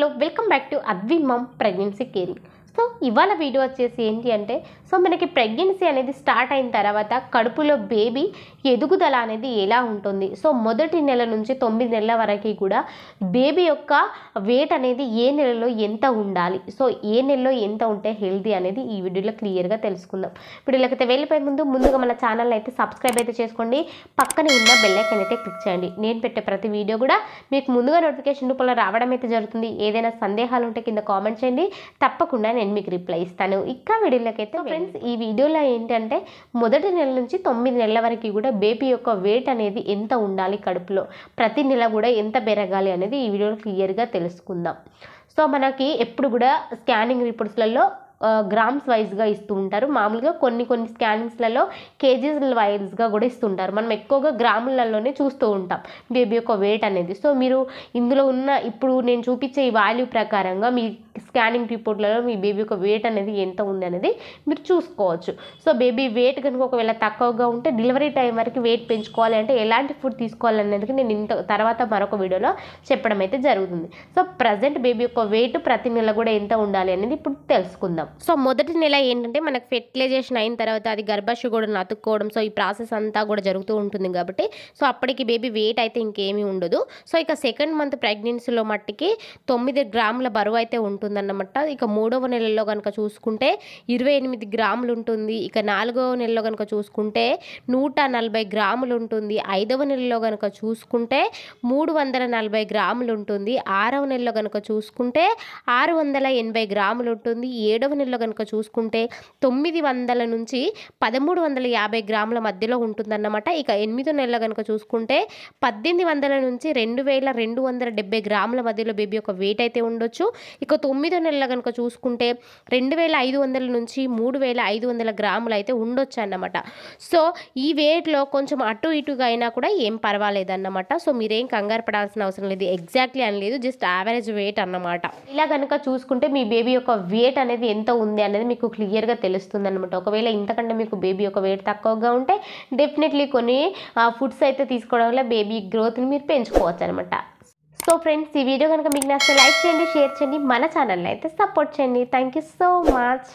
Hello welcome back to Advi mum pregnancy caring. So ఇవాళ video వచ్చేసి ఏంటి అంటే మనకి ప్రెగ్నెన్సీ అనేది స్టార్ట్ అయిన తర్వాత కడుపులో బేబీ ఎదుగుదల అనేది ఎలా ఉంటుంది. సో మొదటి నెల నుంచి 9 నెలల వరకు కూడా బేబీ యొక్క వెయిట్ అనేది ఏ నెలలో ఎంత ఉండాలి, సో ఏ నెలలో ఎంత ఉంటే హెల్తీ అనేది ఈ వీడియోలో క్లియర్గా తెలుసుకుందాం. వీడియోలకైతే వెళ్ళిపోయే ముందుగా మన ఛానల్ అయితే సబ్స్క్రైబ్ అయితే చేసుకోండి, పక్కనే ఉన్న బెల్ ఐకాన్ అయితే క్లిక్ చేయండి. నేను పెట్టే ప్రతి వీడియో కూడా మీకు ముందుగా నోటిఫికేషన్ రూపంలో రావడం అయితే జరుగుతుంది. ఏదైనా సందేహాలు ఉంటే కింద కామెంట్ చేయండి, తప్పకుండా నేను మీకు రిప్లై ఇస్తాను. ఇంకా వీడియోలకైతే ఫ్రెండ్స్, ఈ వీడియోలో ఏంటంటే మొదటి నెల నుంచి 9 నెలల వరకు కూడా బేబీ యొక్క వెయిట్ అనేది ఎంత ఉండాలి, కడుపులో ప్రతి నెల కూడా ఎంత పెరగాలి అనేది ఈ వీడియోలో క్లియర్గా తెలుసుకుందాం. సో మనకి ఎప్పుడు కూడా స్కానింగ్ రిపోర్ట్స్లలో గ్రామ్స్ వైజ్గా ఇస్తూ ఉంటారు. మామూలుగా కొన్ని స్కానింగ్స్లలో కేజీస్ వైజ్గా కూడా ఇస్తుంటారు. మనం ఎక్కువగా గ్రాములలోనే చూస్తూ ఉంటాం బేబీ యొక్క వెయిట్ అనేది. సో మీరు ఇందులో ఉన్న ఇప్పుడు నేను చూపించే ఈ వాల్యూ ప్రకారంగా మీ స్కానింగ్ రిపోర్ట్లలో మీ బేబీ యొక్క వెయిట్ అనేది ఎంత ఉంది అనేది మీరు చూసుకోవచ్చు. సో బేబీ వెయిట్ కనుక ఒకవేళ తక్కువగా ఉంటే డెలివరీ టైం వరకు వెయిట్ పెంచుకోవాలి అంటే ఎలాంటి ఫుడ్ తీసుకోవాలనేది నేను తర్వాత మరొక వీడియోలో చెప్పడం అయితే జరుగుతుంది. సో ప్రజెంట్ బేబీ యొక్క వెయిట్ ప్రతి నెల కూడా ఎంత ఉండాలి అనేది ఇప్పుడు తెలుసుకుందాం. సో మొదటి నెల ఏంటంటే మనకు ఫెర్టిలైజేషన్ అయిన తర్వాత అది గర్భాశయగోడను అతుక్కోవడం, సో ఈ ప్రాసెస్ అంతా కూడా జరుగుతూ ఉంటుంది కాబట్టి సో అప్పటికి బేబీ వెయిట్ అయితే ఇంకేమీ ఉండదు. సో ఇక సెకండ్ మంత్ ప్రెగ్నెన్సీలో మట్టికి 9 గ్రాముల బరువు అయితే ఉంటుందన్నమాట. ఇక 3వ నెలలో కనుక చూసుకుంటే 28 గ్రాములు ఉంటుంది. ఇక 4వ నెలలో కనుక చూసుకుంటే 140 గ్రాములు ఉంటుంది. 5వ నెలలో కనుక చూసుకుంటే 340 గ్రాములు ఉంటుంది. 6వ నెలలో కనుక చూసుకుంటే 680 గ్రాములు ఉంటుంది. 7వ నెలలో కనుక చూసుకుంటే 900 నుంచి 1350 గ్రాముల మధ్యలో ఉంటుందన్నమాట. ఇక 8వ నెలలో కనుక చూసుకుంటే 1800 నుంచి 2270 గ్రాముల మధ్యలో బేబీ యొక్క వెయిట్ అయితే ఉండొచ్చు. ఇక 9వ నెలలో కనుక చూసుకుంటే 2500 నుంచి 3500 గ్రాములు అయితే ఉండొచ్చు అన్నమాట. సో ఈ వెయిట్లో కొంచెం అటు ఇటుగా అయినా కూడా ఏం పర్వాలేదన్నమాట. సో మీరేం కంగారు పడాల్సిన అవసరం లేదు, ఎగ్జాక్ట్లీ అని లేదు, జస్ట్ యావరేజ్ వెయిట్ అన్నమాట. ఇలా కనుక చూసుకుంటే మీ బేబీ యొక్క వెయిట్ అనేది ఎంత ఉంది అనేది మీకు క్లియర్గా తెలుస్తుంది అనమాట. ఒకవేళ ఇంతకంటే మీకు బేబీ యొక్క వెయిట్ తక్కువగా ఉంటే డెఫినెట్లీ కొన్ని ఫుడ్స్ అయితే తీసుకోవడం వల్ల బేబీ గ్రోత్ని మీరు పెంచుకోవచ్చు అనమాట. సో ఫ్రెండ్స్, ఈ వీడియో కనుక మీకు నచ్చితే లైక్ చేయండి, షేర్ చేయండి, మన ఛానల్ని అయితే సపోర్ట్ చేయండి. Thank you so much.